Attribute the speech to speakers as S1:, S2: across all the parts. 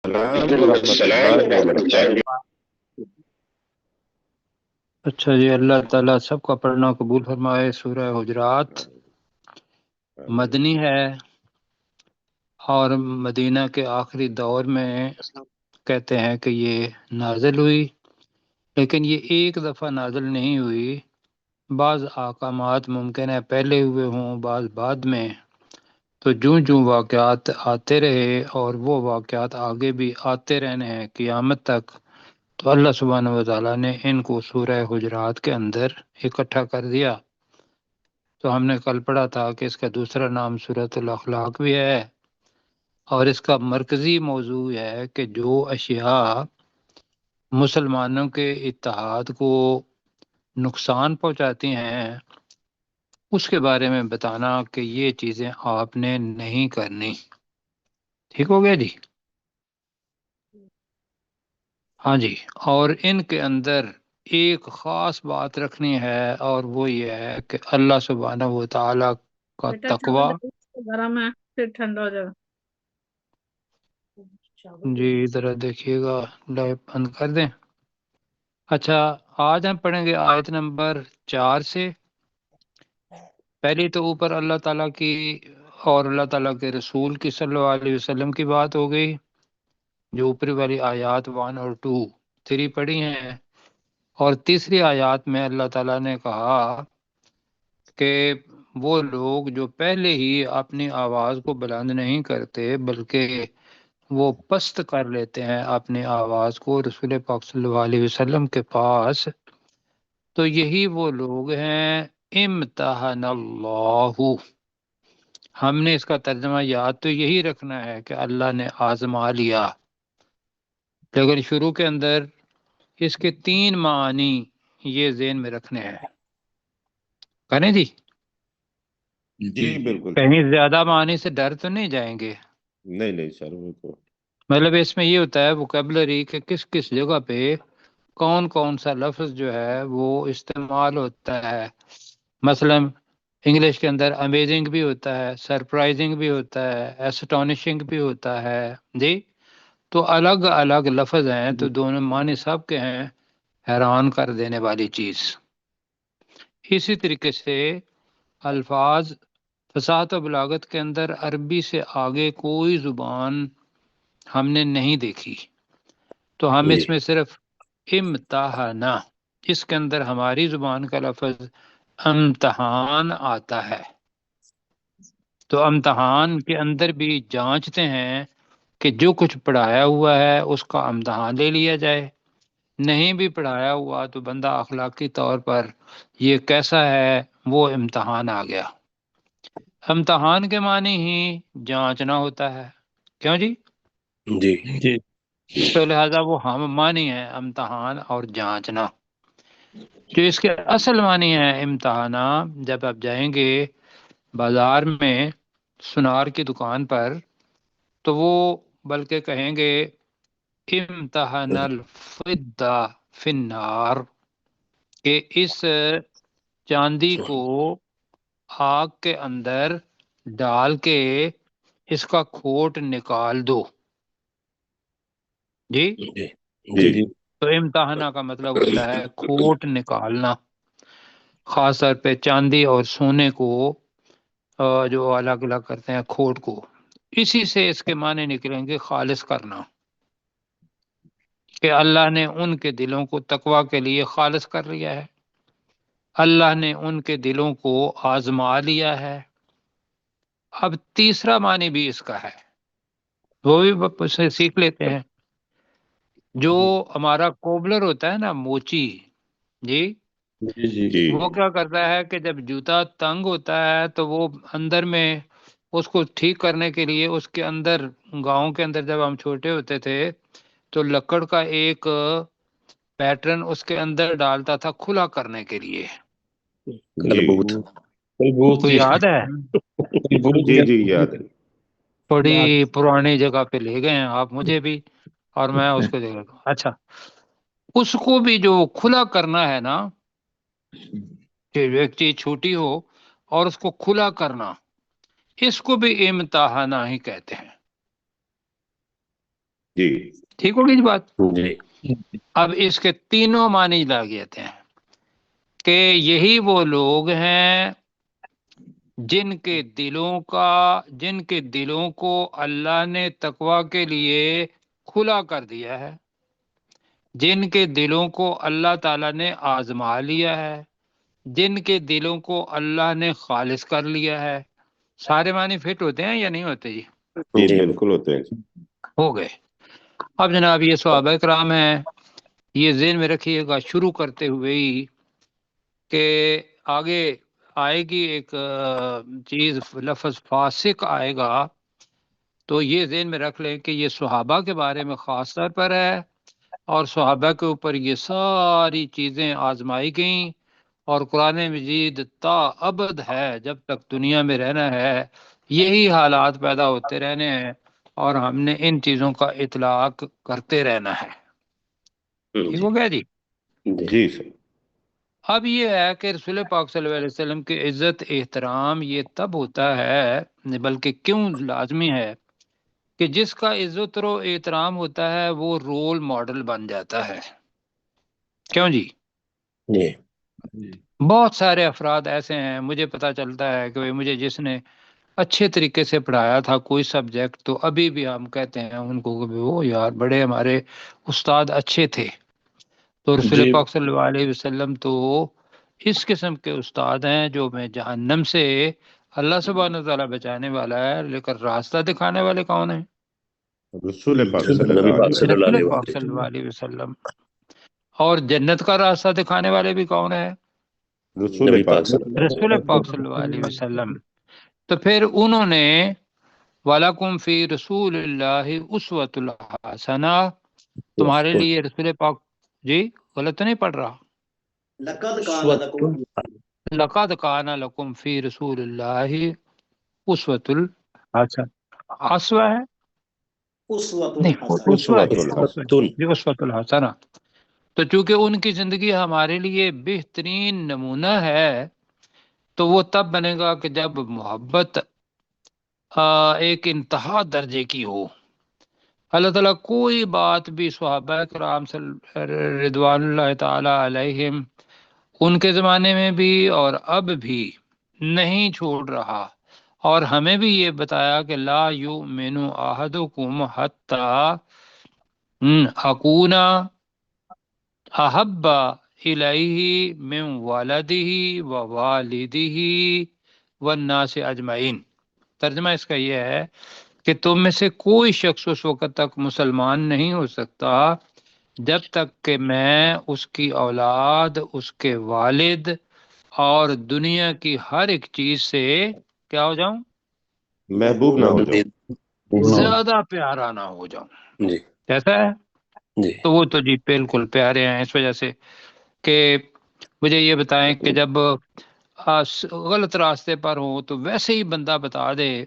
S1: السلام ورحمۃ اللہ وبرکاتہ۔
S2: اچھا جی، اللہ تعالیٰ سب کا پڑھنا قبول فرمائے۔ سورہ حجرات مدنی ہے اور مدینہ کے آخری دور میں کہتے ہیں کہ یہ نازل ہوئی، لیکن یہ ایک دفعہ نازل نہیں ہوئی۔ بعض احکامات ممکن ہے پہلے ہوئے ہوں، بعض بعد میں، تو جوں واقعات آتے رہے اور وہ واقعات آگے بھی آتے رہنے ہیں قیامت تک، تو اللہ سبحانہ و تعالیٰ نے ان کو سورہ حجرات کے اندر اکٹھا کر دیا۔ تو ہم نے کل پڑھا تھا کہ اس کا دوسرا نام سورۃ الاخلاق بھی ہے، اور اس کا مرکزی موضوع ہے کہ جو اشیاء مسلمانوں کے اتحاد کو نقصان پہنچاتی ہیں اس کے بارے میں بتانا کہ یہ چیزیں آپ نے نہیں کرنی۔ ٹھیک ہو گیا جی؟ ہاں جی، اور ان کے اندر ایک خاص بات رکھنی ہے، اور وہ یہ ہے کہ اللہ سبحانہ و تعالیٰ کا
S3: بیٹا
S2: تقوی۔
S3: گرم ہے پھر ٹھنڈا ہو جائے
S2: جی ذرا دیکھیے گا، لائٹ بند کر دیں۔ اچھا، آج ہم پڑھیں گے آیت نمبر 4 سے۔ پہلی تو اوپر اللہ تعالیٰ کی اور اللہ تعالیٰ کے رسول کی صلی اللہ علیہ وسلم کی بات ہو گئی، جو اوپری والی آیات 1 اور 2 3 پڑھی ہیں، اور تیسری آیات میں اللہ تعالیٰ نے کہا کہ وہ لوگ جو پہلے ہی اپنی آواز کو بلند نہیں کرتے بلکہ وہ پست کر لیتے ہیں اپنی آواز کو رسول پاک صلی اللہ علیہ وسلم کے پاس، تو یہی وہ لوگ ہیں امتحن اللہ۔ ہم نے اس کا ترجمہ یاد تو یہی رکھنا ہے کہ اللہ نے آزما لیا، لیکن شروع کے اندر اس کے 3 معنی یہ ذہن میں رکھنے ہیں۔ کریں جی؟
S1: جی بالکل،
S2: کہیں زیادہ معنی سے ڈر تو نہیں جائیں گے؟
S1: نہیں سر، وہ تو
S2: مطلب اس میں یہ ہوتا ہے ووکیبلری کہ کس کس جگہ پہ کون کون سا لفظ جو ہے وہ استعمال ہوتا ہے۔ مثلا انگلش کے اندر امیزنگ بھی ہوتا ہے، سرپرائزنگ بھی ہوتا ہے، ایسٹونشنگ بھی ہوتا ہے جی۔ تو الگ الگ لفظ ہیں، تو دونوں معنی سب کے ہیں حیران کر دینے والی چیز۔ اسی طریقے سے الفاظ فصاحت و بلاغت کے اندر عربی سے آگے کوئی زبان ہم نے نہیں دیکھی، تو ہم اس میں صرف امتحانہ، اس کے اندر ہماری زبان کا لفظ امتحان آتا ہے، تو امتحان کے اندر بھی جانچتے ہیں کہ جو کچھ پڑھایا ہوا ہے اس کا امتحان لے لیا جائے، نہیں بھی پڑھایا ہوا تو بندہ اخلاقی طور پر یہ کیسا ہے وہ امتحان آ گیا۔ امتحان کے معنی ہی جانچنا ہوتا ہے، کیوں جی؟
S1: جی
S2: تو لہذا وہ ہم معنی ہے امتحان اور جانچنا۔ جو اس کے اصل معنی ہے امتحانہ، جب آپ جائیں گے بازار میں سنار کی دکان پر تو وہ بلکہ کہیں گے امتحان الفضہ فی النار، کہ اس چاندی کو آگ کے اندر ڈال کے اس کا کھوٹ نکال دو جی۔
S1: جی
S2: تو امتحانہ کا مطلب ہوتا ہے کھوٹ نکالنا، خاص طور پہ چاندی اور سونے کو جو الگ الگ کرتے ہیں کھوٹ کو، اسی سے اس کے معنی نکلیں گے خالص کرنا، کہ اللہ نے ان کے دلوں کو تقوی کے لیے خالص کر لیا ہے، اللہ نے ان کے دلوں کو آزما لیا ہے۔ اب تیسرا معنی بھی اس کا ہے، وہ بھی اسے سیکھ لیتے ہیں۔ جو ہمارا کوبلر ہوتا ہے نا، موچی جی،
S1: جی
S2: وہ کیا کرتا ہے کہ جب جوتا تنگ ہوتا ہے تو وہ اندر میں اس کو ٹھیک کرنے کے لیے اس کے اندر، گاؤں کے اندر جب ہم چھوٹے ہوتے تھے تو لکڑ کا ایک پیٹرن اس کے اندر ڈالتا تھا کھلا کرنے کے لیے، کو یاد ہے؟
S1: جی یاد ہے۔
S2: بڑی پرانی جگہ پہ لے گئے ہیں آپ مجھے بھی، اور میں اس کو دیکھ رہا ہوں۔ اچھا، اس کو بھی جو کھلا کرنا ہے نا، کہ ایک چیز چھوٹی ہو اور اس کو کھلا کرنا، اس کو بھی امتحانہ ہی کہتے ہیں۔
S1: جی
S2: ٹھیک ہوگی جی بات؟
S1: جی
S2: اب اس کے تینوں معنی لاگیتے ہیں کہ یہی وہ لوگ ہیں جن کے دلوں کو اللہ نے تقوی کے لیے کھلا کر دیا ہے، جن کے دلوں کو اللہ تعالیٰ نے آزما لیا ہے، جن کے دلوں کو اللہ نے خالص کر لیا ہے۔ سارے معنی فٹ ہوتے ہیں یا نہیں ہوتے جی؟
S1: جی بالکل ہوتے ہیں۔
S2: ہو گئے۔ اب جناب یہ صحابہ کرام ہیں، یہ ذہن میں رکھیے گا شروع کرتے ہوئے ہی کہ آگے آئے گی ایک چیز، لفظ فاسق آئے گا، تو یہ ذہن میں رکھ لیں کہ یہ صحابہ کے بارے میں خاص طور پر ہے، اور صحابہ کے اوپر یہ ساری چیزیں آزمائی گئیں، اور قرآن مجید تا ابد ہے، جب تک دنیا میں رہنا ہے یہی حالات پیدا ہوتے رہنے ہیں، اور ہم نے ان چیزوں کا اطلاق کرتے رہنا ہے۔ ٹھیک ہو گیا جی؟
S1: جی سر۔
S2: اب یہ ہے کہ رسول پاک صلی اللہ علیہ وسلم کی عزت احترام یہ تب ہوتا ہے، بلکہ کیوں لازمی ہے، کہ جس کا عزت و احترام ہوتا ہے وہ رول ماڈل بن جاتا ہے۔ کیوں جی؟
S1: جی
S2: بہت سارے افراد ایسے ہیں، مجھے پتہ چلتا ہے کہ مجھے جس نے اچھے طریقے سے پڑھایا تھا کوئی سبجیکٹ، تو ابھی بھی ہم کہتے ہیں ان کو کہ وہ یار بڑے ہمارے استاد اچھے تھے۔ تو رسول پاک صلی اللہ علیہ وسلم تو اس قسم کے استاد ہیں جو میں جہنم سے اللہ سبحانہ وتعالیٰ بچانے والا ہے، لیکن راستہ دکھانے والے کون ہیں؟
S1: رسول پاک صلی اللہ علیہ وسلم۔
S2: رسول پاک صلی اللہ علیہ وسلم۔ اور جنت کا راستہ دکھانے والے بھی کون ہیں؟
S1: رسول پاک
S2: رسول پاک صلی اللہ علیہ وسلم۔ تو پھر انہوں نے وَلَكُمْ فِي رسول اللہ اسوۃ الحسنہ، تمہارے لیے رسول پاک، جی غلط تو نہیں پڑھ رہا؟ لقد کان لکم فی رسول اللہ اسوۃ الحسنہ، اسوہ ہے نہیں، اسوہ ہے، اسوۃ الحسنہ۔ تو چونکہ ان کی زندگی ہمارے لیے بہترین نمونہ ہے، تو وہ تب بنے گا کہ جب محبت ایک انتہا درجے کی ہو۔ اللہ تعالیٰ کوئی بات بھی صحابہ کرام رضوان اللہ تعالی علیہم ان کے زمانے میں بھی اور اب بھی نہیں چھوڑ رہا، اور ہمیں بھی یہ بتایا کہ لا یؤمن احدکم حتی اکون احب الیہ من والدہ ووالدہ والناس اجمعین۔ ترجمہ اس کا یہ ہے کہ تم میں سے کوئی شخص اس وقت تک مسلمان نہیں ہو سکتا جب تک کہ میں اس کی اولاد، اس کے والد اور دنیا کی ہر ایک چیز سے کیا ہو جاؤں؟
S1: محبوب نہ ہو جاؤ،
S2: زیادہ پیارا نہ ہو جاؤں۔ کیسا ہے؟ تو وہ تو جی بالکل پیارے ہیں، اس وجہ سے کہ مجھے یہ بتائیں کہ جب غلط راستے پر ہوں تو ویسے ہی بندہ بتا دے،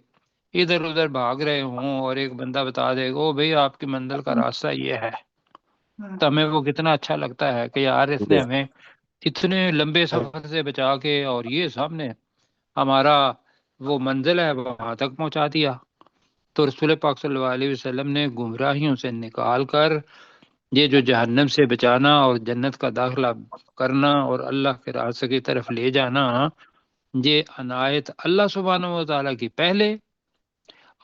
S2: ادھر ادھر بھاگ رہے ہوں اور ایک بندہ بتا دے او بھئی آپ کی منزل کا راستہ یہ ہے، تو ہمیں وہ کتنا اچھا لگتا ہے کہ یار اس نے ہمیں اتنے لمبے سفر سے بچا کے اور یہ سامنے ہمارا وہ منزل ہے وہاں تک پہنچا دیا۔ تو رسول پاک صلی اللہ علیہ وسلم نے گمراہیوں سے نکال کر یہ جو جہنم سے بچانا اور جنت کا داخلہ کرنا اور اللہ کے راستے کی طرف لے جانا، یہ عنایت اللہ سبحانہ و تعالیٰ کی پہلے،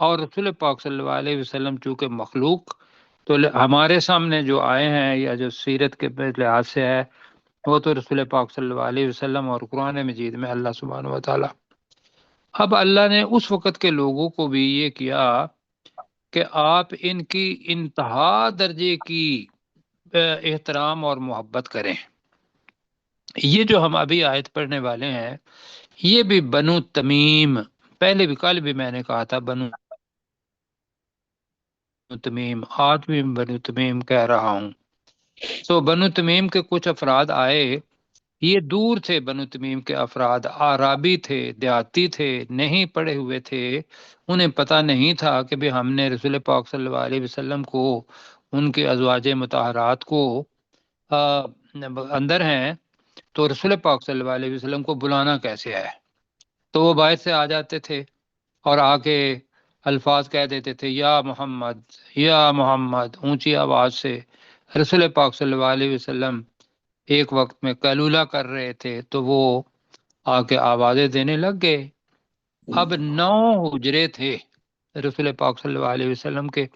S2: اور رسول پاک صلی اللہ علیہ وسلم چونکہ مخلوق تو ہمارے سامنے جو آئے ہیں یا جو سیرت کے لحاظ سے ہے وہ تو رسول پاک صلی اللہ علیہ وسلم اور قرآن مجید میں اللہ سبحانہ و تعالیٰ۔ اب اللہ نے اس وقت کے لوگوں کو بھی یہ کیا کہ آپ ان کی انتہا درجے کی احترام اور محبت کریں۔ یہ جو ہم ابھی آیت پڑھنے والے ہیں یہ بھی بنو تمیم، پہلے بھی کل بھی میں نے کہا تھا بنو تمیم، آج بھی بنو تمیم کہہ رہا ہوں۔ تو بنو تمیم کے کچھ افراد آئے، یہ دور تھے، بنو تمیم کے افراد اعرابی تھے، دیہاتی تھے، نہیں پڑھے ہوئے تھے، انہیں پتہ نہیں تھا کہ بھی ہم نے رسول پاک صلی اللہ علیہ وسلم کو، ان کے ازواج مطہرات کو اندر ہیں، تو رسول پاک صلی اللہ علیہ وسلم کو بلانا کیسے ہے؟ تو وہ باہر سے آ جاتے تھے اور آ کے الفاظ کہہ دیتے تھے یا محمد اونچی آواز سے۔ رسول پاک صلی اللہ علیہ وسلم ایک وقت میں قیلولہ کر رہے تھے تو وہ آ کے آوازیں دینے لگ گئے۔ اب 9 حجرے تھے رسول پاک صلی اللہ علیہ وسلم کے۔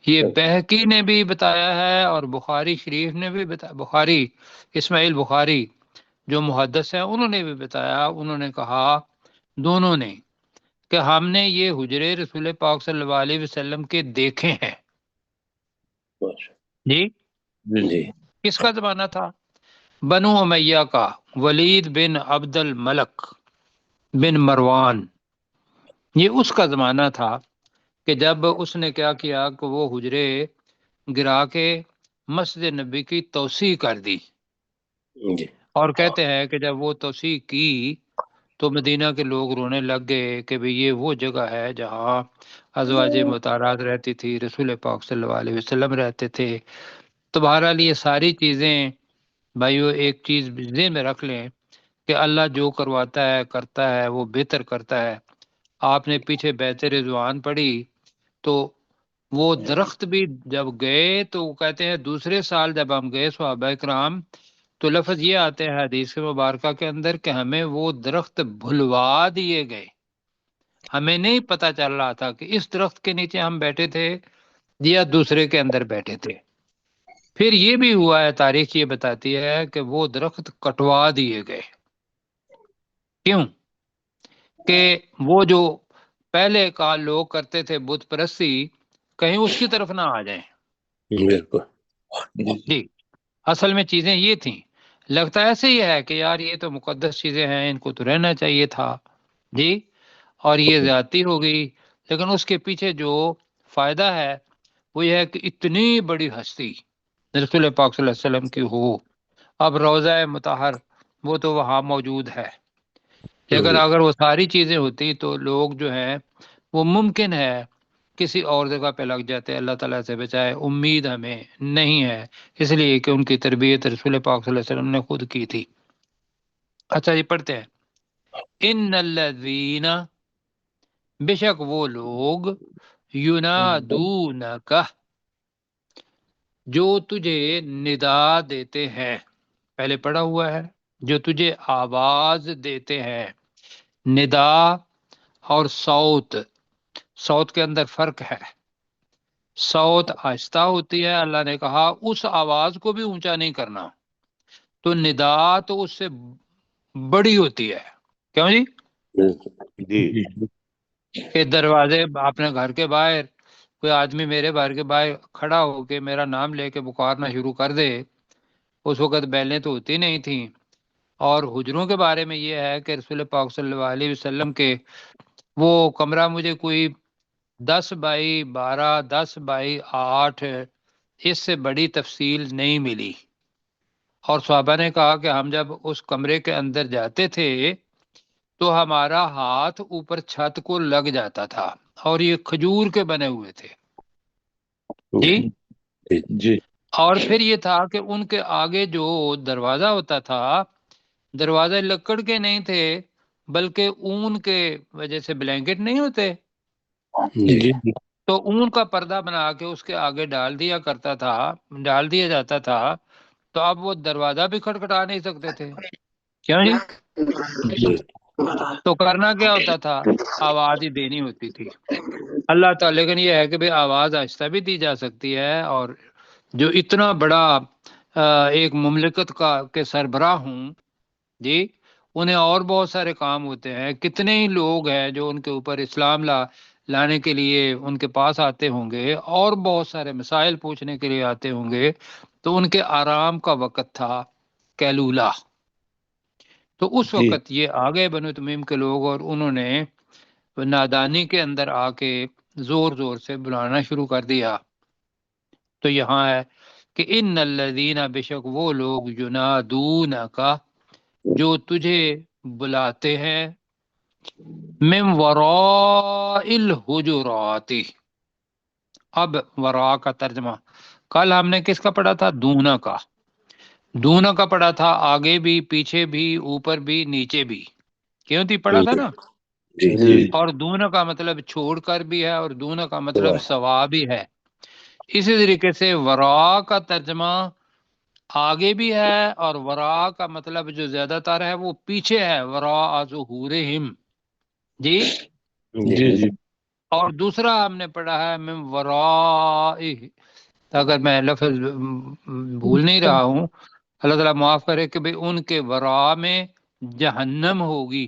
S2: یہ بہقی نے بھی بتایا ہے اور بخاری شریف نے بھی بتایا، بخاری اسماعیل بخاری جو محدث ہیں انہوں نے بھی بتایا، انہوں نے کہا دونوں نے کہ ہم نے یہ حجرے رسول پاک صلی اللہ علیہ وسلم کے دیکھے ہیں۔ جی
S1: جی
S2: کس کا زمانہ تھا؟ بنو امیہ کا، ولید بن عبد الملک بن مروان، یہ اس کا زمانہ تھا کہ جب اس نے کیا کیا کہ وہ حجرے گرا کے مسجد نبی کی توسیع کر دی، اور کہتے ہیں کہ جب وہ توسیع کی تو مدینہ کے لوگ رونے لگ گئے کہ بھی یہ وہ جگہ ہے جہاں ازواج مطہرات رہتی تھی، رسول پاک صلی اللہ علیہ وسلم رہتے تھے۔ تو بہرحال یہ ساری چیزیں بھائیو ایک چیز ذہن میں رکھ لیں کہ اللہ جو کرواتا ہے کرتا ہے وہ بہتر کرتا ہے۔ آپ نے پیچھے بیعت رضوان پڑھی تو وہ درخت بھی جب گئے تو وہ کہتے ہیں دوسرے سال جب ہم گئے صحابہ کرام تو لفظ یہ آتے ہیں حدیث مبارکہ کے اندر کہ ہمیں وہ درخت بھلوا دیے گئے، ہمیں نہیں پتہ چل رہا تھا کہ اس درخت کے نیچے ہم بیٹھے تھے یا دوسرے کے اندر بیٹھے تھے۔ پھر یہ بھی ہوا ہے، تاریخ یہ بتاتی ہے کہ وہ درخت کٹوا دیے گئے۔ کیوں؟ کہ وہ جو پہلے کا لوگ کرتے تھے بت پرستی، کہیں اس کی طرف نہ آ جائیں۔
S1: بالکل
S2: جی اصل میں چیزیں یہ تھیں، لگتا ایسے ہی ہے کہ یار یہ تو مقدس چیزیں ہیں، ان کو تو رہنا چاہیے تھا جی، اور یہ زیادتی ہو گئی۔ لیکن اس کے پیچھے جو فائدہ ہے وہ یہ ہے کہ اتنی بڑی ہستی رسول پاک صلی اللہ علیہ وسلم کی ہو، اب روضہ مطہر وہ تو وہاں موجود ہے، لیکن اگر وہ ساری چیزیں ہوتی تو لوگ جو ہیں وہ ممکن ہے کسی اور جگہ پہ لگ جاتے، اللہ تعالیٰ سے بچائے، امید ہمیں نہیں ہے، اس لیے کہ ان کی تربیت رسول پاک صلی اللہ علیہ وسلم نے خود کی تھی۔ اچھا یہ پڑھتے ہیں، ان الذین، بے شک وہ لوگ، ینادونک، جو تجھے ندا دیتے ہیں، پہلے پڑھا ہوا ہے، جو تجھے آواز دیتے ہیں۔ ندا اور صوت، صوت کے اندر فرق ہے، صوت آہستہ ہوتی ہے، اللہ نے کہا اس آواز کو بھی اونچا نہیں کرنا، تو ندا تو اس سے بڑی ہوتی ہے۔ کیوں جی؟
S1: جی
S2: کہ دروازے اپنے گھر کے باہر کوئی آدمی میرے باہر کے باہر کھڑا ہو کے میرا نام لے کے پکارنا شروع کر دے، اس وقت بیلیں تو ہوتی نہیں تھیں۔ اور حجروں کے بارے میں یہ ہے کہ رسول پاک صلی اللہ علیہ وسلم کے وہ کمرہ مجھے کوئی 10x12 10x8 اس سے بڑی تفصیل نہیں ملی، اور صحابہ نے کہا کہ ہم جب اس کمرے کے اندر جاتے تھے تو ہمارا ہاتھ اوپر چھت کو لگ جاتا تھا، اور یہ کھجور کے بنے ہوئے تھے جی
S1: جی
S2: اور پھر یہ تھا کہ ان کے آگے جو دروازہ ہوتا تھا، دروازے لکڑ کے نہیں تھے بلکہ اون کے وجہ سے بلینکٹ نہیں ہوتے،
S1: جی
S2: تو اون کا پردہ بنا کے اس کے آگے ڈال دیا جاتا تھا، تو اب وہ دروازہ بھی کھٹکھٹا نہیں سکتے تھے۔ کیوں جی؟ تو کرنا کیا ہوتا تھا؟ آواز ہی دینی ہوتی تھی اللہ تعالی۔ لیکن یہ ہے کہ بھئی آواز آہستہ بھی دی جا سکتی ہے، اور جو اتنا بڑا ایک مملکت کے سربراہ ہوں جی، انہیں اور بہت سارے کام ہوتے ہیں، کتنے ہی لوگ ہیں جو ان کے اوپر اسلام لانے کے لیے ان کے پاس آتے ہوں گے، اور بہت سارے مسائل پوچھنے کے لیے آتے ہوں گے، تو ان کے آرام کا وقت تھا قیلولہ۔ تو اس وقت یہ آگئے بنو تمیم کے لوگ، اور انہوں نے نادانی کے اندر آ کے زور زور سے بلانا شروع کر دیا۔ تو یہاں ہے کہ ان الذین، بے شک وہ لوگ، ینادونک، جو تجھے بلاتے ہیں، من وراء الحجرات۔ اب وراء کا ترجمہ کل ہم نے کس کا پڑھا تھا؟ دونا کا، دونا کا پڑھا تھا، آگے بھی پیچھے بھی اوپر بھی نیچے بھی، کیوں تھی پڑھا تھا نا
S1: جی جی
S2: اور دون کا مطلب چھوڑ کر بھی ہے اور دون کا مطلب سوا بھی ہے. اسی طریقے سے ورا کا ترجمہ آگے بھی ہے اور ورا کا مطلب جو زیادہ تر ہے وہ پیچھے ہے، ورا ظہورہم. جی
S1: جی جی
S2: اور دوسرا ہم نے پڑھا ہے من ورائہ، اگر میں لفظ بھول نہیں رہا ہوں، اللہ تعالیٰ معاف کرے، کہ بھئی ان کے ورا میں جہنم ہوگی.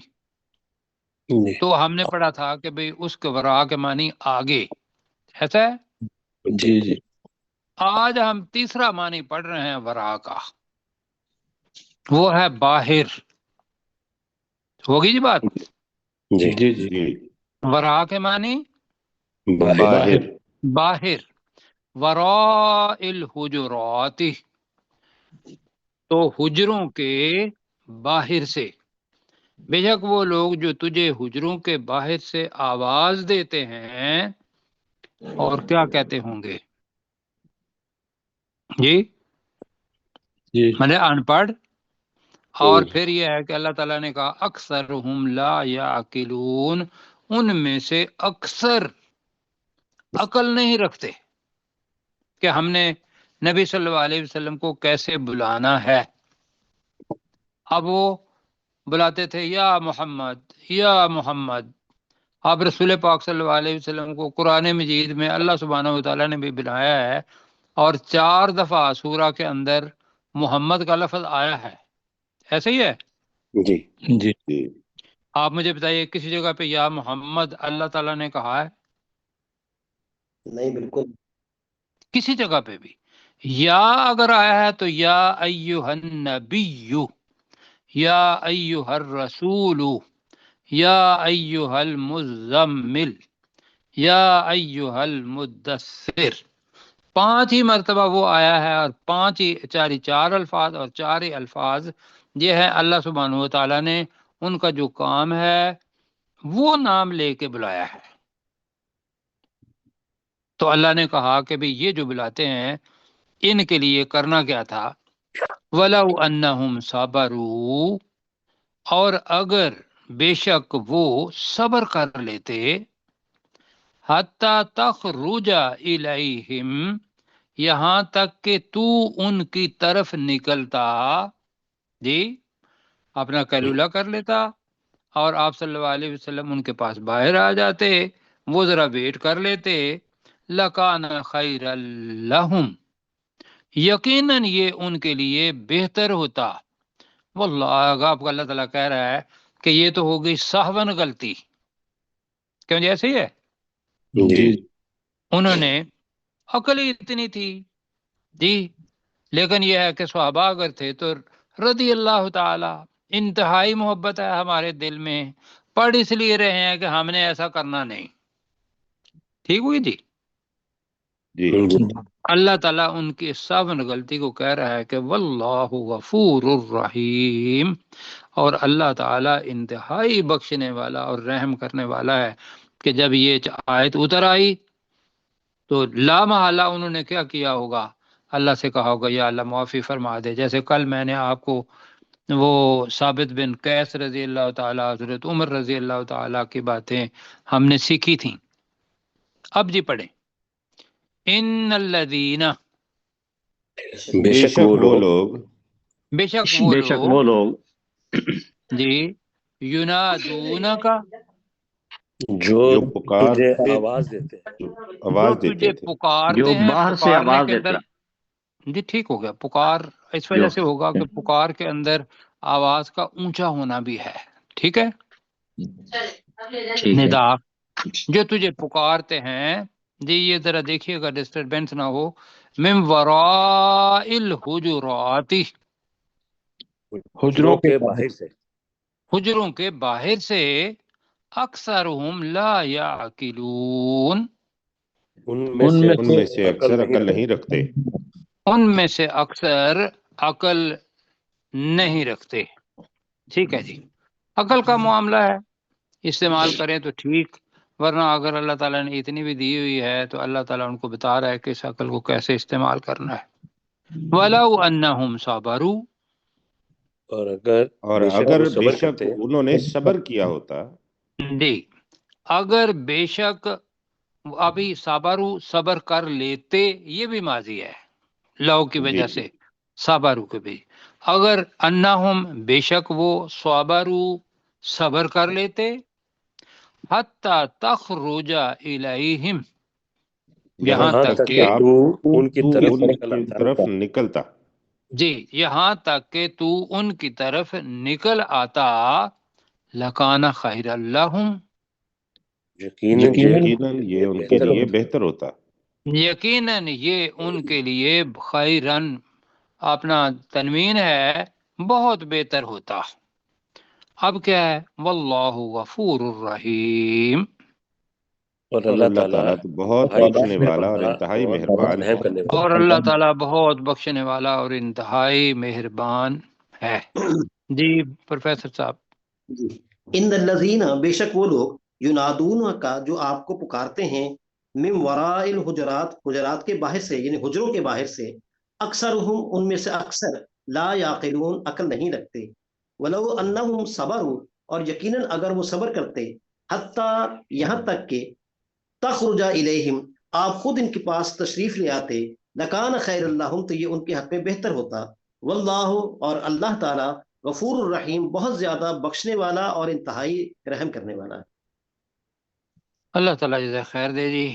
S1: جی
S2: تو ہم نے پڑھا تھا کہ بھئی اس کے ورا کے معنی آگے، ایسا ہے.
S1: جی جی
S2: آج ہم تیسرا معنی پڑھ رہے ہیں ورا کا، وہ ہے باہر. ہوگی جی بات.
S1: جی جی جی
S2: ورا کے معنی
S1: باہر
S2: باہر. وراء الحجرات، تو حجروں کے باہر سے. بے شک وہ لوگ جو تجھے حجروں کے باہر سے آواز دیتے ہیں اور کیا کہتے ہوں گے. جی
S1: جی
S2: میں نے ان پڑھ. اور پھر یہ ہے کہ اللہ تعالیٰ نے کہا اکثرہم لا یعقلون، ان میں سے اکثر عقل نہیں رکھتے کہ ہم نے نبی صلی اللہ علیہ وسلم کو کیسے بلانا ہے. اب وہ بلاتے تھے یا محمد یا محمد. اب رسول پاک صلی اللہ علیہ وسلم کو قرآن مجید میں اللہ سبحانہ و تعالیٰ نے بھی بلایا ہے، اور 4 دفعہ سورہ کے اندر محمد کا لفظ آیا ہے. ایسے ہی ہے.
S1: جی جی جی
S2: آپ مجھے بتائیے کسی جگہ پہ یا محمد اللہ تعالیٰ نے کہا ہے؟
S1: نہیں بالکل.
S2: کسی جگہ پہ بھی. یا اگر آیا ہے تو یا ایہا النبی، یا ایہا الرسول، یا ایہا المزمل، یا ایہا المدثر. 5 ہی مرتبہ وہ آیا ہے، اور 5 ہی 4 الفاظ، اور 4 ہی الفاظ یہ ہے اللہ سبحانہ و تعالیٰ نے ان کا جو کام ہے وہ نام لے کے بلایا ہے. تو اللہ نے کہا کہ بھی یہ جو بلاتے ہیں ان کے لیے کرنا کیا تھا. وَلَوْ أَنَّهُمْ صَبَرُوا، اور اگر بے شک وہ صبر کر لیتے، حَتَّى تَخْرُجَ إِلَيْهِمْ، یہاں تک کہ تو ان کی طرف نکلتا. جی اپنا کیلولہ کر لیتا اور آپ صلی اللہ علیہ وسلم ان کے پاس باہر آ جاتے، وہ ذرا ویٹ کر لیتے. لَكَانَ خَيْرًا لَهُمْ، یقیناً یہ ان کے لیے بہتر ہوتا. واللہ آپ کو اللہ تعالیٰ کہہ رہا ہے کہ یہ تو ہو گئی سہون غلطی. کیوں جی ایسے ہی ہے.
S1: جی
S2: انہوں نے عقل ہی اتنی تھی. جی لیکن یہ ہے کہ صحابہ اگر تھے تو رضی اللہ تعالی، انتہائی محبت ہے ہمارے دل میں، پڑھ اس لیے رہے ہیں کہ ہم نے ایسا کرنا نہیں. ٹھیک ہوئی جی.
S1: جی
S2: اللہ تعالیٰ ان کی سابن غلطی کو کہہ رہا ہے کہ واللہ غفور الرحیم، اور اللہ تعالیٰ انتہائی بخشنے والا اور رحم کرنے والا ہے. کہ جب یہ آیت اتر آئی تو لا محالہ انہوں نے کیا کیا ہوگا، اللہ سے کہا ہوگا یا اللہ معافی فرما دے. جیسے کل میں نے آپ کو وہ ثابت بن قیس رضی اللہ تعالیٰ، حضرت عمر رضی اللہ تعالیٰ کی باتیں ہم نے سیکھی تھیں. اب جی پڑھیں. ان الذین،
S1: بے شک وہ لوگ
S2: بے شک وہ لوگ جی ینادونک،
S1: جو
S4: تجھے
S1: پکارتے
S4: آواز دیتے ہیں،
S1: جو
S2: جو
S1: آواز
S2: تجھے
S1: دیتے تھے،
S2: پکارتے ہیں.
S5: باہر سے
S2: پکارنے
S5: آواز
S2: کے اندر
S5: دیتے
S2: جی ٹھیک ہو گیا. پکار اس وجہ سے ہوگا کہ پکار کے اندر آواز کا اونچا ہونا بھی ہے. ٹھیک ہے.
S5: ٹھیک ہے.
S2: ندا، جو تجھے پکارتے ہیں. جی یہ ذرا دیکھیے گا ڈسٹربینس نہ ہو. من وراء الحجرات،
S4: حجروں کے باہر سے.
S2: حجروں کے باہر سے. اکثرہم لا یعقلون،
S4: ان میں
S1: سے اکثر عقل نہیں رکھتے.
S2: ان میں سے اکثر عقل نہیں رکھتے. ٹھیک ہے جی. عقل کا معاملہ ہے، استعمال کریں تو ٹھیک، ورنہ اگر اللہ تعالیٰ نے اتنی بھی دی ہوئی ہے تو اللہ تعالیٰ ان کو بتا رہا ہے کہ اس عقل کو کیسے استعمال کرنا ہے. وَلَوْ أَنَّهُمْ صَبَرُوا،
S4: اور اگر
S1: اور
S4: بے شک
S1: اگر
S4: وہ
S1: بے
S4: صبر
S1: شک
S4: کرتے
S1: انہوں نے صبر کیا ہوتا.
S2: جی اگر بے شک ابھی صبرو صبر کر لیتے، یہ بھی ماضی ہے لو کی وجہ
S1: جی
S2: سے، صبرو کے بھی، اگر انہم بے شک وہ صبرو صبر کر لیتے، حتی تخرج الیہم یہاں
S1: یہاں
S2: تک
S1: تک
S2: کہ
S1: کہ آپ
S4: تو ان کی
S1: تو
S4: طرف
S1: ان
S4: نکل
S1: کی
S4: آتا
S1: طرف نکلتا،
S2: جی یہاں تک کہ تو ان کی طرف نکل آتا، لکان خیر اللہم
S4: یقیناً
S1: یقیناً یہ
S4: یہ
S1: ان کے
S4: بہتر
S1: لیے
S4: ہوتا
S1: بہتر ہوتا۔
S2: یقیناً یہ ان کے لیے خیرن اپنا تنوین ہے، بہت بہتر ہوتا۔ اب کیا ہے؟ واللہ غفور الرحیم،
S4: اور
S1: اور
S4: اللہ
S1: اللہ
S4: تعالیٰ
S1: تعالیٰ تو بہت
S4: بہت
S1: بخشنے
S4: بخشنے
S1: والا اور
S4: والا
S1: انتہائی
S4: اور
S1: مہربان
S4: رحم
S1: ہے۔
S4: کرنے والا
S2: اور اللہ تعالیٰ بہت بخشنے والا اور انتہائی مہربان ہے۔ جی پروفیسر صاحب۔
S6: جی ان الذین، بے شک وہ لوگ، ینادون کا جو آپ کو پکارتے ہیں، من وراء الحجرات، حجرات کے باہر سے، یعنی حجروں کے باہر سے، اکثرہم ان میں سے اکثر، لا یعقلون عقل نہیں رکھتے، ولو انہم صبروا، اور یقیناً اگر وہ صبر کرتے، حتیٰ یہاں تک کہ تخرج الیہم آپ خود ان کے پاس تشریف لے آتے، لکان خیر اللہم تو یہ ان کے حق میں بہتر ہوتا، واللہ اور اللہ تعالی غفور الرحیم بہت زیادہ بخشنے والا اور انتہائی رحم کرنے والا ہے۔
S2: اللہ تعالیٰ جزائے خیر دے جی۔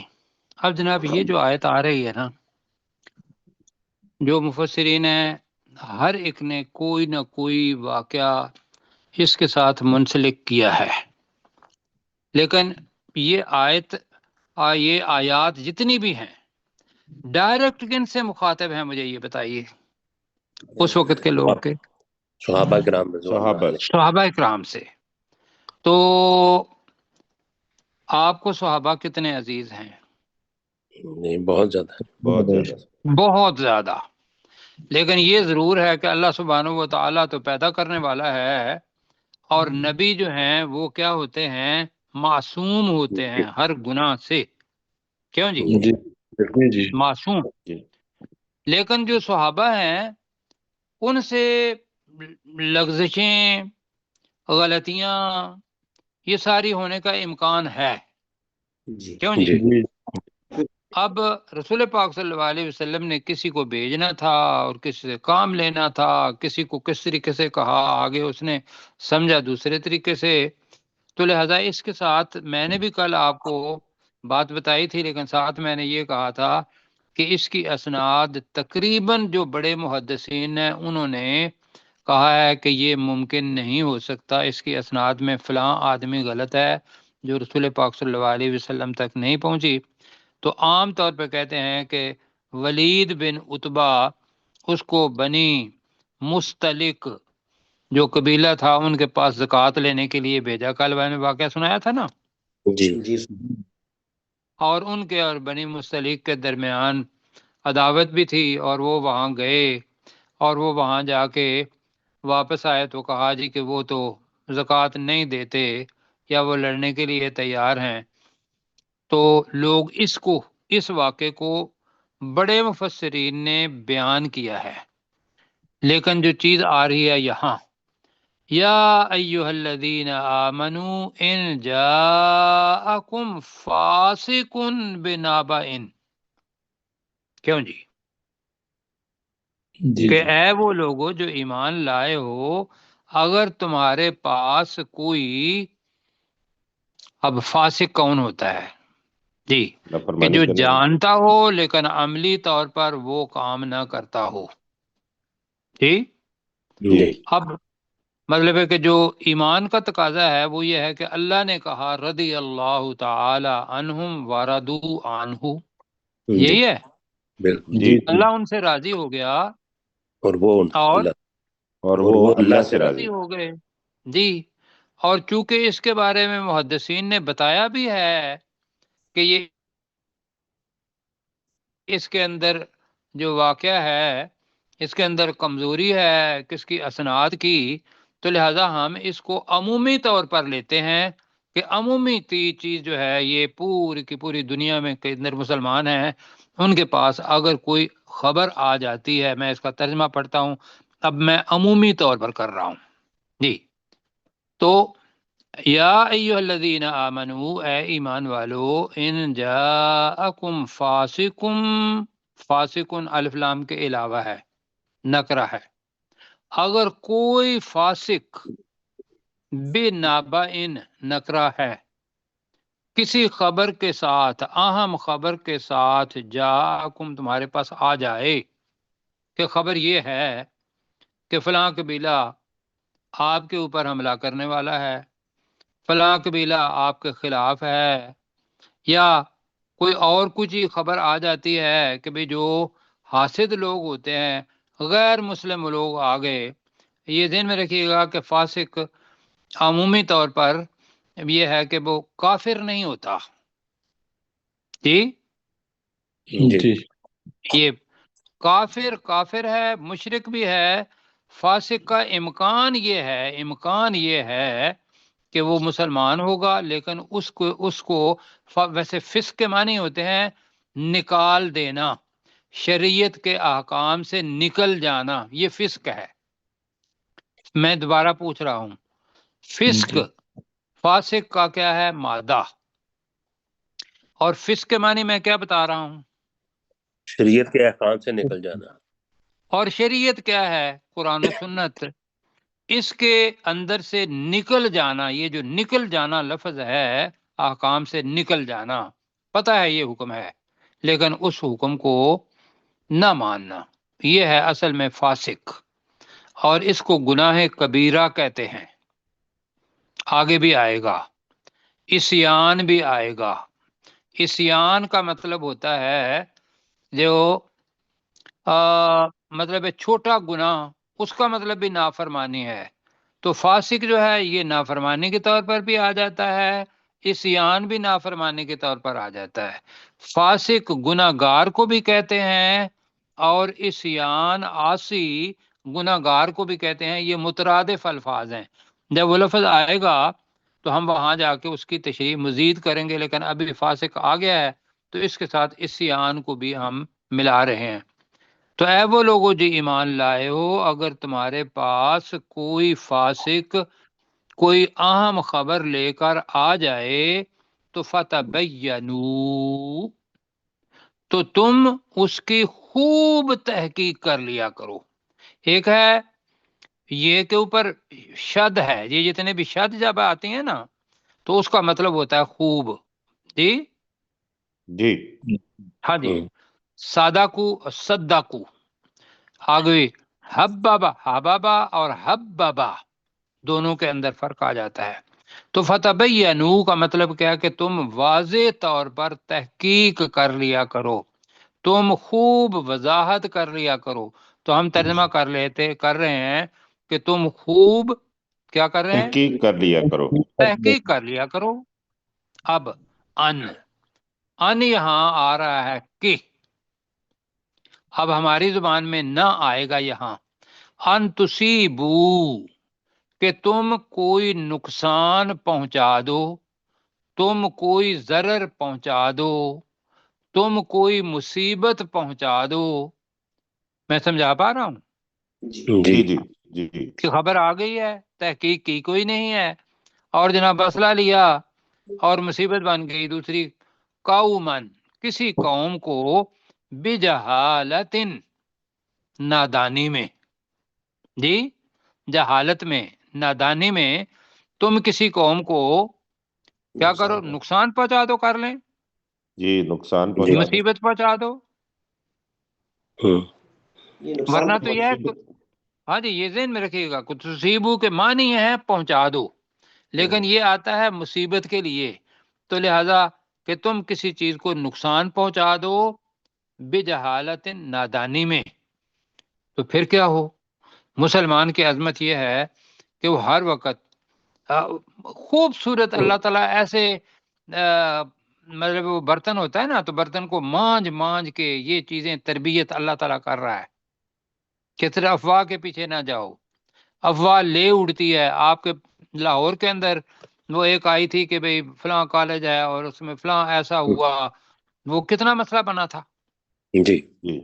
S2: اب جناب یہ جو آیت آ رہی ہے نا، جو مفسرین ہیں ہر ایک نے کوئی نہ کوئی واقعہ اس کے ساتھ منسلک کیا ہے، لیکن یہ یہ آیات جتنی بھی ہیں ڈائریکٹ کن سے مخاطب ہیں، مجھے یہ بتائیے اس وقت کے لوگ کے
S4: صحابہ کرام رضوان اللہ
S1: صحابہ
S4: علیہ۔
S2: صحابہ کرام سے۔ تو آپ کو صحابہ کتنے عزیز ہیں؟
S4: نہیں، بہت زیادہ
S1: بہت زیادہ۔
S2: بہت زیادہ۔ لیکن یہ ضرور ہے کہ اللہ سبحانہ و تعالیٰ تو پیدا کرنے والا ہے، اور نبی جو ہیں وہ کیا ہوتے ہیں؟ معصوم ہوتے ہیں ہر گناہ سے، کیوں جی؟
S4: جی
S2: معصوم۔
S1: جی
S2: لیکن جو صحابہ ہیں ان سے لغزشیں، غلطیاں، یہ ساری ہونے کا امکان ہے،
S6: جی
S2: کیوں جی؟
S4: جی
S2: اب رسول پاک صلی اللہ علیہ وسلم نے کسی کو بھیجنا تھا اور کسی سے کام لینا تھا، کسی کو کس طریقے سے کہا، آگے اس نے سمجھا دوسرے طریقے سے، تو لہذا اس کے ساتھ میں نے بھی کل آپ کو بات بتائی تھی، لیکن ساتھ میں نے یہ کہا تھا کہ اس کی اسناد تقریباً جو بڑے محدثین ہیں انہوں نے کہا ہے کہ یہ ممکن نہیں ہو سکتا، اس کی اسناد میں فلاں آدمی غلط ہے جو رسول پاک صلی اللہ علیہ وسلم تک نہیں پہنچی۔ تو عام طور پہ کہتے ہیں کہ ولید بن عتبہ اس کو بنی مستلق جو قبیلہ تھا ان کے پاس زکوٰۃ لینے کے لیے بھیجا، کل میں نے واقعہ سنایا تھا نا،
S4: جی
S6: جی
S2: اور ان کے اور بنی مستلق کے درمیان عداوت بھی تھی، اور وہ وہاں گئے، اور وہ وہاں جا کے واپس آئے تو کہا جی کہ وہ تو زکوٰۃ نہیں دیتے یا وہ لڑنے کے لیے تیار ہیں۔ تو لوگ اس واقعے کو بڑے مفسرین نے بیان کیا ہے، لیکن جو چیز آ رہی ہے یہاں، یا ایہا الذین آمنوا ان جاءکم فاسق بنبأ، کیوں جی؟ کہ اے وہ لوگوں جو ایمان لائے ہو، اگر تمہارے پاس کوئی، اب فاسق کون ہوتا ہے جی؟ کہ
S1: نافرمانی
S2: جو
S1: کرنے والا۔
S2: جانتا ہو لیکن عملی طور پر وہ کام نہ کرتا ہو، جی؟
S4: جی
S2: اب مطلب ہے کہ جو ایمان کا تقاضا ہے وہ یہ ہے کہ اللہ نے کہا رضی اللہ تعالی عنہم ورضوا عنہ،
S4: جی
S2: یہی ہے،
S4: بالکل
S1: جی
S2: اللہ ان سے راضی ہو گیا
S4: اور وہ
S2: اور
S4: اللہ
S1: اور
S4: اور
S1: وہ
S4: وہ
S1: اللہ
S4: اللہ
S1: سے
S4: سے
S1: راضی۔
S2: راضی ہو گئے جی۔ اور چونکہ اس کے بارے میں محدثین نے بتایا بھی ہے کہ یہ اس کے اندر جو واقعہ ہے اس کے اندر کمزوری ہے کس کی؟ اسناد کی، تو لہذا ہم اس کو عمومی طور پر لیتے ہیں کہ عمومی چیز جو ہے یہ پوری کی پوری دنیا میں کے اندر مسلمان ہیں، ان کے پاس اگر کوئی خبر آ جاتی ہے، میں اس کا ترجمہ پڑھتا ہوں، اب میں عمومی طور پر کر رہا ہوں جی، تو یا ایھا الذین آمنو، اے ایمان والو، ان جاءکم فاسقم، فاسقن الف لام کے علاوہ ہے، نکرہ ہے، اگر کوئی فاسق بنبأ، نکرہ ہے، کسی خبر کے ساتھ، اہم خبر کے ساتھ، جاءکم تمہارے پاس آ جائے، کہ خبر یہ ہے کہ فلاں قبیلہ آپ کے اوپر حملہ کرنے والا ہے، فلاں قبیلہ آپ کے خلاف ہے، یا کوئی اور کچھ ہی خبر آ جاتی ہے کہ بھئی جو حاسد لوگ ہوتے ہیں، غیر مسلم لوگ آ گئے۔ یہ ذہن میں رکھیے گا کہ فاسق عمومی طور پر یہ ہے کہ وہ کافر نہیں ہوتا، جی
S4: جی
S2: یہ کافر ہے، مشرک بھی ہے۔ فاسق کا امکان یہ ہے کہ وہ مسلمان ہوگا، لیکن اس کو ویسے فسق کے معنی ہوتے ہیں نکال دینا، شریعت کے احکام سے نکل جانا، یہ فسق ہے۔ میں دوبارہ پوچھ رہا ہوں، فسق، فاسق کا کیا ہے؟ مادہ۔ اور فسق کے معنی میں کیا بتا رہا ہوں؟
S4: شریعت کے احکام سے نکل جانا۔
S2: اور شریعت کیا ہے؟ قرآن و سنت۔ اس کے اندر سے نکل جانا، یہ جو نکل جانا لفظ ہے، احکام سے نکل جانا، پتہ ہے یہ حکم ہے لیکن اس حکم کو نہ ماننا، یہ ہے اصل میں فاسق۔ اور اس کو گناہ کبیرہ کہتے ہیں۔ آگے بھی آئے گا، عصیان بھی آئے گا۔ عصیان کا مطلب ہوتا ہے جو مطلب ہے چھوٹا گناہ، اس کا مطلب بھی نافرمانی ہے۔ تو فاسق جو ہے یہ نافرمانی کے طور پر بھی آ جاتا ہے، عصیان بھی نافرمانی کے طور پر آ جاتا ہے۔ فاسق گناہ گار کو بھی کہتے ہیں، اور عصیان عاصی گناہ گار کو بھی کہتے ہیں۔ یہ مترادف الفاظ ہیں، جب وہ لفظ آئے گا تو ہم وہاں جا کے اس کی تشریح مزید کریں گے، لیکن ابھی فاسق آ گیا ہے تو اس کے ساتھ عصیان کو بھی ہم ملا رہے ہیں۔ تو اے وہ لوگو جو ایمان لائے ہو، اگر تمہارے پاس کوئی فاسق کوئی اہم خبر لے کر آ جائے تو فتبینو، تو تم اس کی خوب تحقیق کر لیا کرو۔ ایک ہے یہ کے اوپر شد ہے، یہ جتنے بھی شد جب آتی ہیں نا تو اس کا مطلب ہوتا ہے خوب، جی
S1: جی
S2: ہاں جی، صادقو صدقو، آگے حبابا اور حبابا دونوں کے اندر فرق آ جاتا ہے۔ تو فتبینو کا مطلب کیا ہے کہ تم واضح طور پر تحقیق کر لیا کرو، تم خوب وضاحت کر لیا کرو۔ تو ہم ترجمہ کر رہے ہیں کہ تم خوب کیا کر رہے ہیں؟
S1: تحقیق کر لیا کرو۔
S2: تحقیق کر لیا کرو۔ اب ان یہاں آ رہا ہے کہ، اب ہماری زبان میں نہ آئے گا یہاں، ان تصیبو، کہ تم کوئی نقصان پہنچا دو، تم کوئی ضرر پہنچا دو، تم کوئی مصیبت پہنچا دو۔ میں سمجھا پا رہا ہوں
S1: جی جی جی
S2: کہ خبر آ گئی ہے، تحقیق کی کوئی نہیں ہے، اور جناب اسلحہ لیا اور مصیبت بن گئی دوسری۔ قومن، کسی قوم کو، بجہالت، نادانی میں، جی جہالت میں، نادانی میں، تم کسی قوم کو کیا کرو؟ نقصان پہنچا دو، کر لیں،
S1: جی نقصان پہنچا دو۔
S2: مصیبت پہنچا دو۔
S6: یہ نقصان
S2: ورنہ تو یہ ہے، ہاں جی یہ ذہن میں رکھیے گا، کچھ تصیبو کے معنی ہے پہنچا دو، لیکن یہ آتا ہے مصیبت کے لیے۔ تو لہذا کہ تم کسی چیز کو نقصان پہنچا دو بجہالت، نادانی میں، تو پھر کیا ہو؟ مسلمان کی عظمت یہ ہے کہ وہ ہر وقت خوبصورت، اللہ تعالیٰ ایسے مطلب وہ برتن ہوتا ہے نا، تو برتن کو مانج کے یہ چیزیں تربیت اللہ تعالیٰ کر رہا ہے کہ صرف افواہ کے پیچھے نہ جاؤ۔ افواہ لے اڑتی ہے۔ آپ کے لاہور کے اندر وہ ایک آئی تھی کہ بھئی فلاں کالج ہے اور اس میں فلاں ایسا ہوا، وہ کتنا مسئلہ بنا تھا۔
S4: جی
S1: جی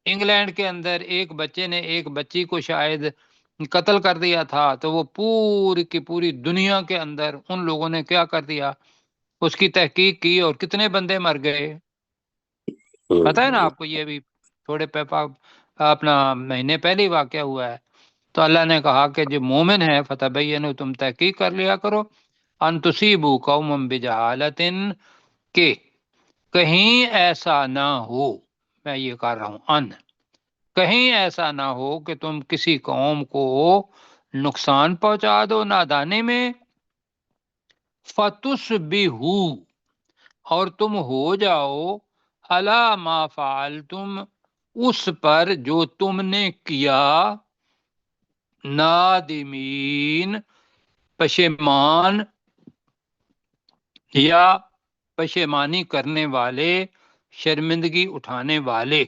S2: انگلینڈ کے اندر ایک بچے نے ایک بچی کو شاید قتل کر دیا تھا تو وہ پوری کی پوری دنیا کے اندر ان لوگوں نے کیا کر دیا، اس کی تحقیق کی اور کتنے بندے مر گئے پتہ ہے نا آپ کو، یہ بھی تھوڑے اپنا مہینے پہلے ہی واقعہ ہوا ہے۔ تو اللہ نے کہا کہ جو مومن ہے فتبینوا، تم تحقیق کر لیا کرو، ان تصیبوا قوما بجہالۃ، کہ کہیں ایسا نہ ہو، میں یہ کر رہا ہوں کہیں ایسا نہ ہو کہ تم کسی قوم کو نقصان پہنچا دو نادانی میں، فتصبحوا، اور تم ہو جاؤ، علی ما فعلتم، اس پر جو تم نے کیا، نادمین، پشیمان یا پشیمانی کرنے والے، شرمندگی اٹھانے والے۔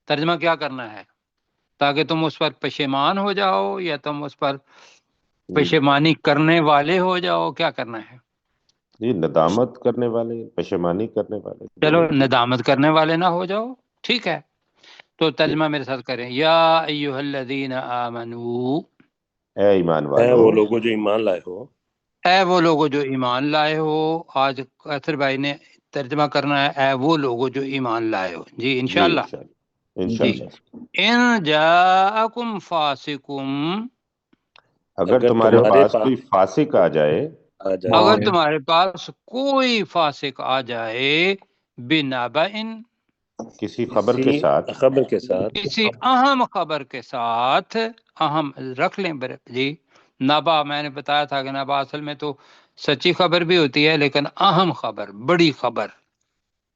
S2: ترجمہ کیا کرنا ہے؟ تاکہ تم اس پر پشیمان ہو جاؤ یا تم اس پر پشیمانی کرنے والے ہو جاؤ، کیا کرنا ہے؟
S1: جی ندامت کرنے والے، پشیمانی کرنے والے۔
S2: چلو ندامت کرنے والے نہ ہو جاؤ، ٹھیک ہے۔ تو ترجمہ میرے ساتھ کریں، یا ایھا الذین آمنو،
S1: اے ایمان
S4: اے
S1: والو،
S4: وہ لوگوں جو ایمان لائے ہو،
S2: اے وہ لوگو جو ایمان لائے ہو۔ آج اثر بھائی نے ترجمہ کرنا ہے، اے وہ لوگو جو ایمان لائے ہو، جی انشاءاللہ۔
S1: انشاءاللہ۔
S2: ان جاءکم فاسقم،
S1: اگر تمہارے پاس کوئی فاسق آ جائے،
S2: اگر تمہارے پاس کوئی فاسق آ جائے، بنبأ،
S1: کسی خبر کے ساتھ،
S2: کسی اہم خبر کے ساتھ، اہم رکھ لیں جی، نبا میں نے بتایا تھا کہ نبا اصل میں تو سچی خبر بھی ہوتی ہے، لیکن اہم خبر، بڑی خبر،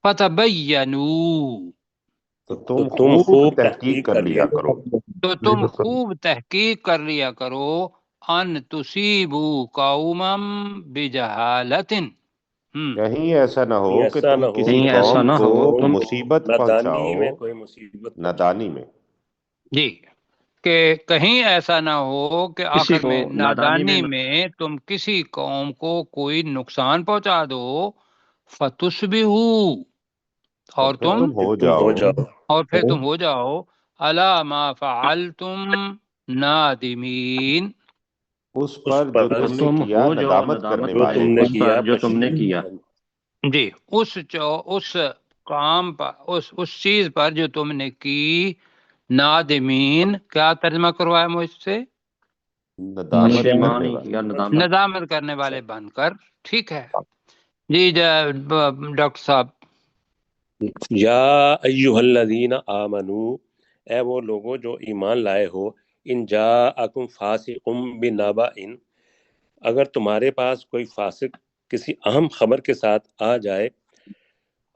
S2: فتبینوا،
S1: تو تم خوب تحقیق کر لیا کرو،
S2: تو تم خوب تحقیق کر لیا کرو، ان تصیبوا قوما بجہالۃ،
S1: کہیں ایسا نہ ہو کہ تم کسی
S5: کہیں ایسا
S1: قوم
S5: نہ ہو
S1: کو
S5: تم
S1: مصیبت پہنچاؤ، نادانی میں،
S2: جی، کہ کہیں ایسا نہ ہو کہ
S5: کسی
S2: آخر
S5: کو
S2: میں نادانی
S5: میں
S2: میں تم کسی قوم کو کوئی نقصان پہنچا دو، فتصبحوا، اور تم
S1: ہو جاؤ،
S2: اور پھر تم ہو جاؤ، علی ما فعلتم نادمین،
S1: اس پر جو تم نے
S5: تم
S1: کیا
S5: ہو جاؤ
S1: ندامت کرنے
S5: ندامت
S1: والے،
S5: اس پر جو تم نے کیا،
S2: جی، اس کام پر، اس چیز پر جو تم نے کی، نادمین، کیا ترجمہ کروایا مجھ سے؟
S1: ندامت کرنے
S5: پشیمانی
S1: والے،
S5: یا ندامت۔
S2: ندامت کرنے والے بن کر، ٹھیک ہے جی۔ ڈاکٹر صاحب،
S4: یا ایھا الذین آمنو، اے وہ لوگوں جو ایمان لائے ہو، ان جاءکم فاسق بنبأ، اگر تمہارے پاس کوئی فاسق کسی اہم خبر کے ساتھ آ جائے،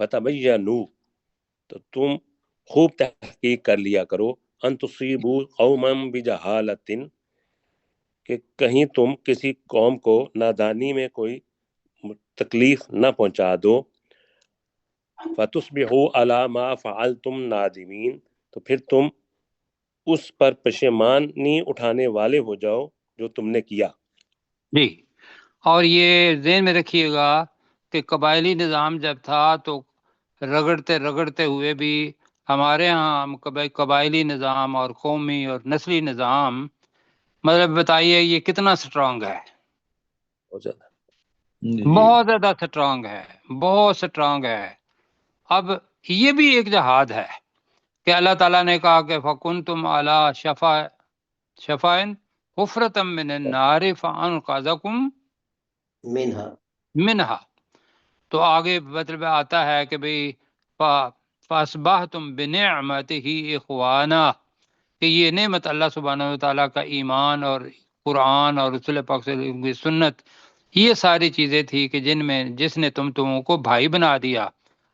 S4: فتبینوا، تو تم خوب تحقیق کر لیا کرو، ان تصیبوا قوما بجہالۃ، کہ کہیں تم کسی قوم کو نادانی میں کوئی تکلیف نہ پہنچا دو، فتصبحوا علی ما فعلتم نادمین، تو پھر تم اس پر پشیمانی اٹھانے والے ہو جاؤ جو تم نے کیا۔
S2: جی، اور یہ ذہن میں رکھیے گا کہ قبائلی نظام جب تھا تو رگڑتے ہوئے بھی ہمارے ہاں قبائلی نظام اور قومی اور نسلی نظام، مطلب بتائیے یہ کتنا سٹرانگ ہے؟ بہت زیادہ سٹرانگ ہے، بہت سٹرانگ ہے۔ اب یہ بھی ایک جہاد ہے کہ اللہ تعالیٰ نے کہا کہ فَكُنْتُمْ عَلَى شَفَاءٍ حُفْرَةٍ مِّنَ النَّارِ فَأَنْقَذَكُم مِّنْہا، تو آگے مطلب آتا ہے کہ بھئی فَأَصْبَحْتُمْ بِنِعْمَتِهِ إِخْوَانًا، کہ یہ نعمت اللہ سبحانہ وتعالیٰ کا ایمان اور قرآن اور رسول پاک صلی اللہ علیہ وسلم کی سنت، یہ ساری چیزیں تھی کہ جس نے تمہوں کو بھائی بنا دیا۔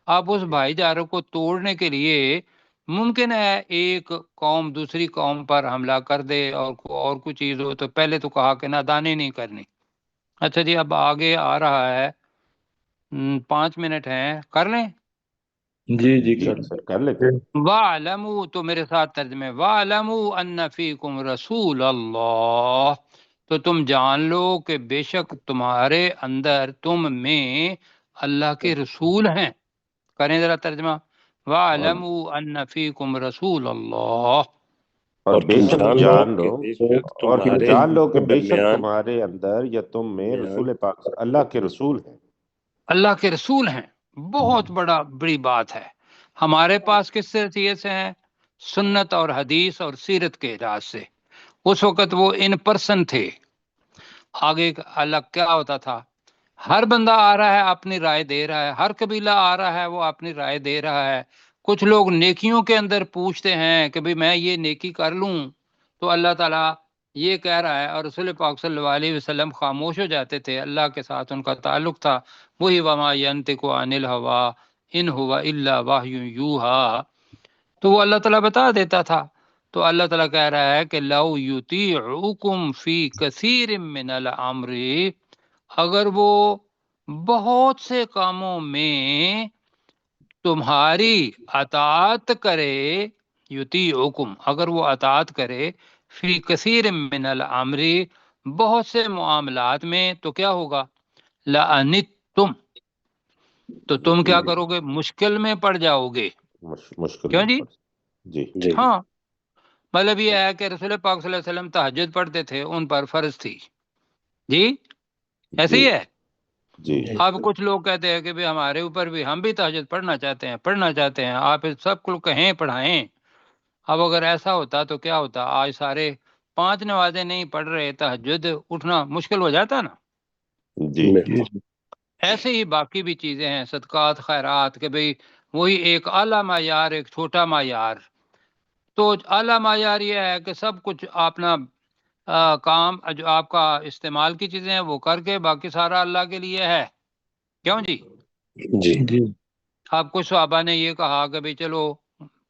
S2: اب اس بھائی چاروں کو توڑنے کے لیے ممکن ہے ایک قوم دوسری قوم پر حملہ کر دے اور کوئی چیز ہو، تو پہلے تو کہا کہ نادانی نہیں کرنی۔ اچھا جی، اب آگے آ رہا ہے، 5 منٹ ہیں، کر لیں؟
S5: جی
S1: کر لیتے ہیں۔
S2: وَاعْلَمُوا، تو میرے ساتھ ترجمے، وَاعْلَمُوا أَنَّ فِيكُمْ رَسُولَ اللَّهِ، تو تم جان لو کہ بے شک تمہارے اندر، تم میں اللہ کے رسول ہیں۔ کریں ذرا ترجمہ، وَاعْلَمُوا أَنَّ فِيكُمْ رَسُولَ اللَّهِ،
S1: اور بے شک جان لو
S4: کہ بے شک
S1: اور
S4: تمہارے
S1: جان لو کہ بے شک
S4: درمیان
S1: تمہارے اندر یا تم میں رسول پاک اللہ کے رسول ہیں،
S2: اللہ کے رسول ہیں۔ بہت بڑی بات ہے۔ ہمارے پاس کس حیثیت سے ہیں؟ سنت اور حدیث اور سیرت کے لحاظ سے۔ اس وقت وہ ان پرسن تھے۔ آگے الگ کیا ہوتا تھا؟ ہر بندہ آ رہا ہے اپنی رائے دے رہا ہے، ہر قبیلہ آ رہا ہے وہ اپنی رائے دے رہا ہے۔ کچھ لوگ نیکیوں کے اندر پوچھتے ہیں کہ بھئی میں یہ نیکی کر لوں، تو اللہ تعالیٰ یہ کہہ رہا ہے، اور رسول پاک صلی اللہ علیہ وسلم خاموش ہو جاتے تھے، اللہ کے ساتھ ان کا تعلق تھا۔ وہی وما ینطق عن الہوا ان ہوا الا وحی یوحی، تو وہ اللہ تعالیٰ بتا دیتا تھا۔ تو اللہ تعالیٰ کہہ رہا ہے کہ لو یطیعکم فی کثیر من الامر، اگر وہ بہت سے کاموں میں تمہاری اطاعت کرے، یطیعکم اگر وہ اطاعت کرے، فی کثیر من الامر بہت سے معاملات میں، تو کیا ہوگا؟ لعنتم، تو تم کیا کرو گے؟ مشکل میں پڑ جاؤ گے۔
S1: مشکل
S2: کیوں
S1: میں
S2: جی؟
S1: جی
S4: جی
S2: ہاں، مطلب یہ ہے کہ رسول پاک صلی اللہ علیہ وسلم تہجد پڑھتے تھے، ان پر فرض تھی جی، ایسے ہی ہے۔
S1: جی
S2: اب کچھ لوگ کہتے ہیں کہ بھی ہمارے اوپر بھی، ہم بھی تہجد پڑھنا چاہتے ہیں، آپ سب کو کہیں پڑھائیں۔ اب اگر ایسا ہوتا تو کیا ہوتا؟ آج سارے 5 نمازیں نہیں پڑھ رہے، تہجد اٹھنا مشکل ہو جاتا نا۔
S1: جی
S2: ایسے ہی باقی بھی چیزیں ہیں، صدقات خیرات، کہ بھئی وہی ایک اعلیٰ معیار ایک چھوٹا معیار۔ تو اعلیٰ معیار یہ ہے کہ سب کچھ اپنا کام جو آپ کا استعمال کی چیزیں ہیں وہ کر کے، باقی سارا اللہ کے لیے ہے۔ کیوں جی؟
S4: جی
S2: آپ کچھ صحابہ نے یہ کہا کہ بھئی چلو،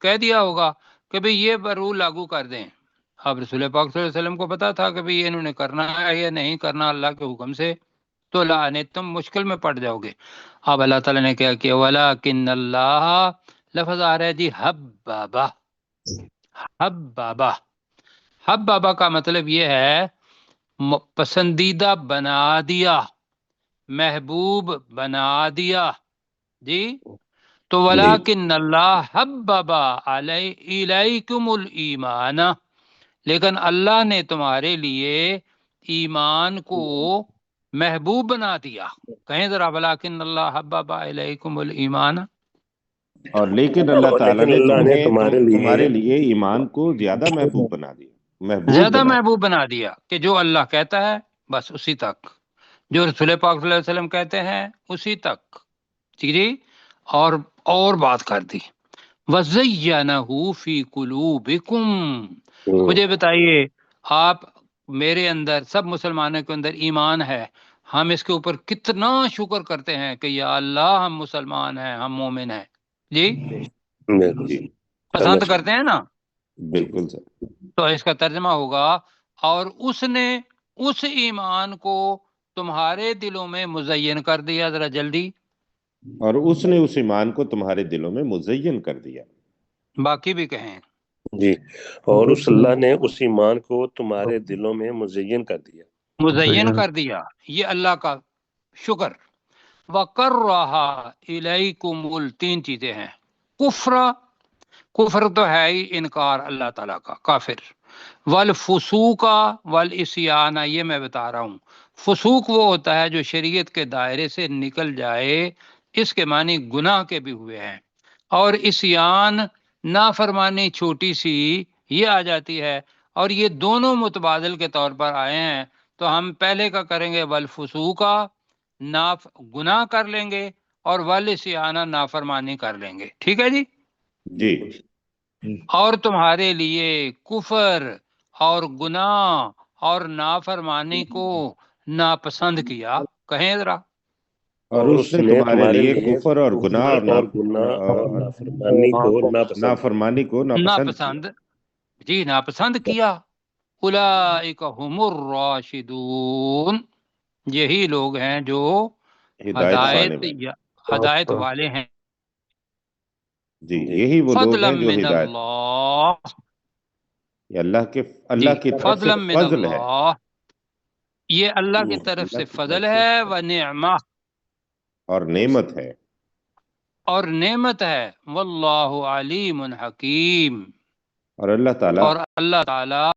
S2: کہہ دیا ہوگا کہ بھئی یہ رول لاگو کر دیں۔ اب رسول پاک صلی اللہ علیہ وسلم کو پتا تھا کہ بھئی یہ انہوں نے کرنا ہے یا نہیں کرنا اللہ کے حکم سے، تو تم مشکل میں پڑ جاؤ گے۔ اب اللہ تعالیٰ نے کیا کہ وَلَٰكِنَّ اللَّهَ، لفظ آ رہا ہے جی حبّبہ، حبّبہ۔ حبّبہ کا مطلب یہ ہے پسندیدہ بنا دیا، محبوب بنا دیا جی۔ تو وَلَٰكِنَّ اللَّهَ حَبَّبَ إِلَيْكُمُ الْإِيمَانَ، لیکن اللہ نے تمہارے لیے ایمان کو محبوب بنا دیا۔ کہیں ذرا وَلَٰكِنَّ اللَّهَ حَبَّبَ إِلَيْكُمُ الْإِيمَانَ،
S1: اور لیکن اللہ تعالیٰ نے
S4: اللہ نے
S1: تمہارے لیے ایمان کو زیادہ محبوب بنا دیا،
S2: زیادہ محبوب بنا دیا کہ جو اللہ کہتا ہے بس اسی تک، جو رسول پاک صلی اللہ علیہ وسلم کہتے ہیں اسی تک جی، اور بات کر دی۔ وَزَيَّنَهُ فِي قُلُوبِكُمْ، مجھے بتائیے، آپ میرے اندر، سب مسلمانوں کے اندر ایمان ہے، ہم اس کے اوپر کتنا شکر کرتے ہیں کہ یا اللہ ہم مسلمان ہیں، ہم مومن ہیں جی، پسند کرتے ہیں نا؟
S1: بالکل سر۔
S2: تو اس کا ترجمہ ہوگا اور اس نے اس ایمان کو تمہارے دلوں میں مزین کر دیا۔ ذرا جلدی،
S1: اور اس نے اس ایمان کو تمہارے دلوں میں مزین کر دیا۔
S2: باقی بھی کہیں
S4: جی، اور اس اللہ نے اس ایمان کو تمہارے دلوں میں مزین کر دیا،
S2: مزین کر دیا، یہ اللہ کا شکر۔ وَقَرَّهَا إِلَيْكُمُ، تین چیزیں ہیں۔ کفر تو ہے ہی انکار اللہ تعالیٰ کا، کافر۔ والفسوق والعصیان، یہ میں بتا رہا ہوں، فسوق وہ ہوتا ہے جو شریعت کے دائرے سے نکل جائے، اس کے معنی گناہ کے بھی ہوئے ہیں، اور عصیان نافرمانی چھوٹی سی یہ آ جاتی ہے، اور یہ دونوں متبادل کے طور پر آئے ہیں۔ تو ہم پہلے کا کریں گے والفسوق، گناہ کر لیں گے، اور والعصیان نافرمانی کر لیں گے، ٹھیک ہے جی؟
S1: جی،
S2: اور تمہارے لیے کفر اور گناہ اور نافرمانی کو ناپسند کیا، کہیں ذرا۔
S1: اور اس نے تمہارے لیے کفر اور گناہ اور نافرمانی کو ناپسند
S2: جی، ناپسند کیا۔ اولئک هم الراشدون، یہی لوگ ہیں جو ہدایت والے ہیں
S1: جی، یہی وہ لوگ
S2: فضلا
S1: ہیں جو
S2: من
S1: ہدایت،
S2: اللہ،
S1: یہ اللہ کی طرف
S2: فضلا
S1: سے
S2: من
S1: فضل ہے،
S2: اللہ، یہ اللہ کی طرف سے فضل ہے، و نعمہ،
S1: اور نعمت ہے،
S2: اور نعمت ہے، واللہ علیم حکیم،
S1: اور اللہ تعالیٰ
S2: اور اللہ تعالیٰ